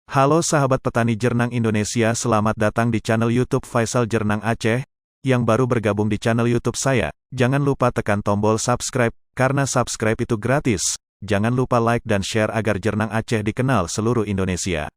Halo sahabat petani Jernang Indonesia, selamat datang di channel YouTube Faisal Jernang Aceh. Yang baru bergabung di channel YouTube saya, jangan lupa tekan tombol subscribe, karena subscribe itu gratis. Jangan lupa like dan share agar Jernang Aceh dikenal seluruh Indonesia.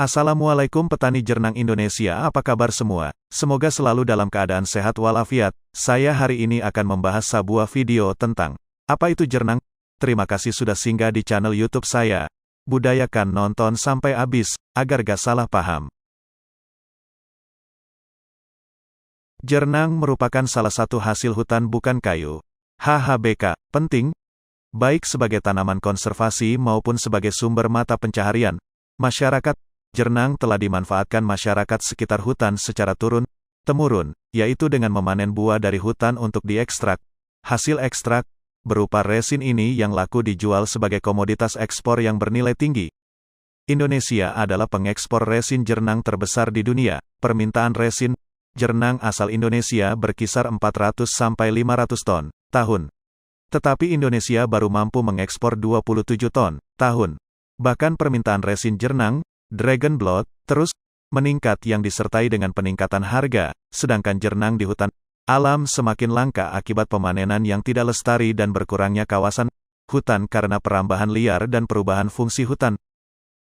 Assalamualaikum petani Jernang Indonesia, apa kabar semua? Semoga selalu dalam keadaan sehat walafiat. Saya hari ini akan membahas sebuah video tentang apa itu jernang. Terima kasih sudah singgah di channel YouTube saya. Budayakan nonton sampai habis, agar gak salah paham. Jernang merupakan salah satu hasil hutan bukan kayu. HHBK, penting, baik sebagai tanaman konservasi maupun sebagai sumber mata pencaharian masyarakat. Jernang telah dimanfaatkan masyarakat sekitar hutan secara turun-temurun, yaitu dengan memanen buah dari hutan untuk diekstrak. Hasil ekstrak, berupa resin ini yang laku dijual sebagai komoditas ekspor yang bernilai tinggi. Indonesia adalah pengekspor resin jernang terbesar di dunia. Permintaan resin jernang asal Indonesia berkisar 400-500 ton, tahun. Tetapi Indonesia baru mampu mengekspor 27 ton, tahun. Bahkan permintaan resin jernang Dragon Blood terus meningkat yang disertai dengan peningkatan harga, sedangkan jernang di hutan alam semakin langka akibat pemanenan yang tidak lestari dan berkurangnya kawasan hutan karena perambahan liar dan perubahan fungsi hutan.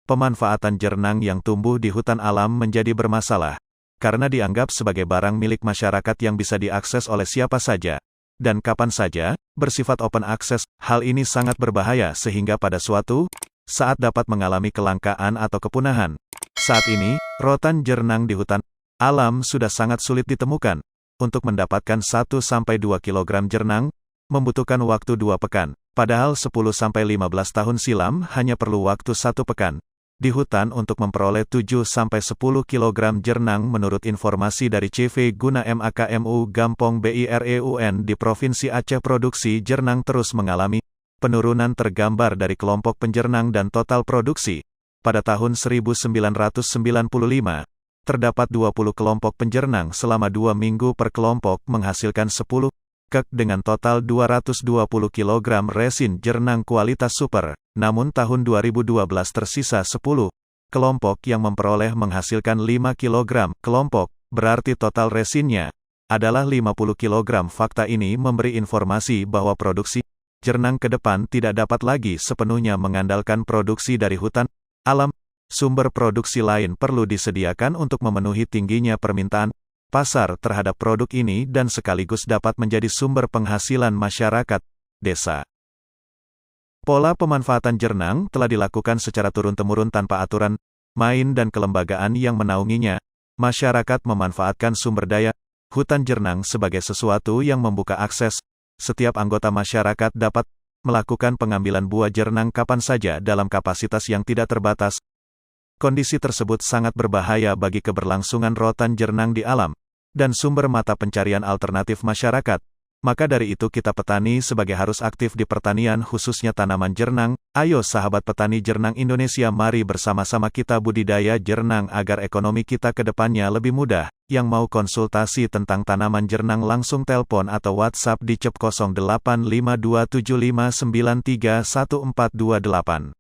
Pemanfaatan jernang yang tumbuh di hutan alam menjadi bermasalah, karena dianggap sebagai barang milik masyarakat yang bisa diakses oleh siapa saja, dan kapan saja, bersifat open access. Hal ini sangat berbahaya sehingga pada suatu saat dapat mengalami kelangkaan atau kepunahan. Saat ini, rotan jernang di hutan alam sudah sangat sulit ditemukan. Untuk mendapatkan 1-2 kg jernang, membutuhkan waktu 2 pekan. Padahal 10-15 tahun silam hanya perlu waktu 1 pekan di hutan untuk memperoleh 7-10 kg jernang menurut informasi dari CV Guna MAKMU Gampong BIREUN di Provinsi Aceh. Produksi jernang terus mengalami penurunan tergambar dari kelompok penjernang dan total produksi. Pada tahun 1995, terdapat 20 kelompok penjernang selama 2 minggu per kelompok menghasilkan 10 kek dengan total 220 kg resin jernang kualitas super. Namun tahun 2012 tersisa 10 kelompok yang memperoleh menghasilkan 5 kg kelompok, berarti total resinnya adalah 50 kg. Fakta ini memberi informasi bahwa produksi jernang ke depan tidak dapat lagi sepenuhnya mengandalkan produksi dari hutan alam. Sumber produksi lain perlu disediakan untuk memenuhi tingginya permintaan pasar terhadap produk ini dan sekaligus dapat menjadi sumber penghasilan masyarakat desa. Pola pemanfaatan jernang telah dilakukan secara turun-temurun tanpa aturan main dan kelembagaan yang menaunginya. Masyarakat memanfaatkan sumber daya hutan jernang sebagai sesuatu yang membuka akses. Setiap anggota masyarakat dapat melakukan pengambilan buah jernang kapan saja dalam kapasitas yang tidak terbatas. Kondisi tersebut sangat berbahaya bagi keberlangsungan rotan jernang di alam dan sumber mata pencarian alternatif masyarakat. Maka dari itu kita petani sebagai harus aktif di pertanian khususnya tanaman jernang. Ayo sahabat petani Jernang Indonesia, mari bersama-sama kita budidaya jernang agar ekonomi kita ke depannya lebih mudah. Yang mau konsultasi tentang tanaman jernang langsung telepon atau WhatsApp di CEP 085275931428.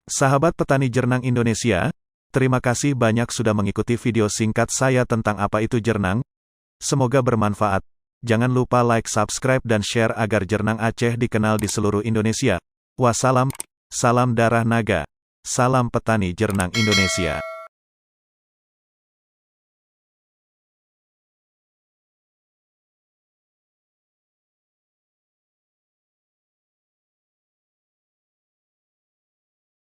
Sahabat petani Jernang Indonesia, terima kasih banyak sudah mengikuti video singkat saya tentang apa itu jernang. Semoga bermanfaat. Jangan lupa like, subscribe, dan share agar Jernang Aceh dikenal di seluruh Indonesia. Wassalam, salam darah naga, salam petani Jernang Indonesia.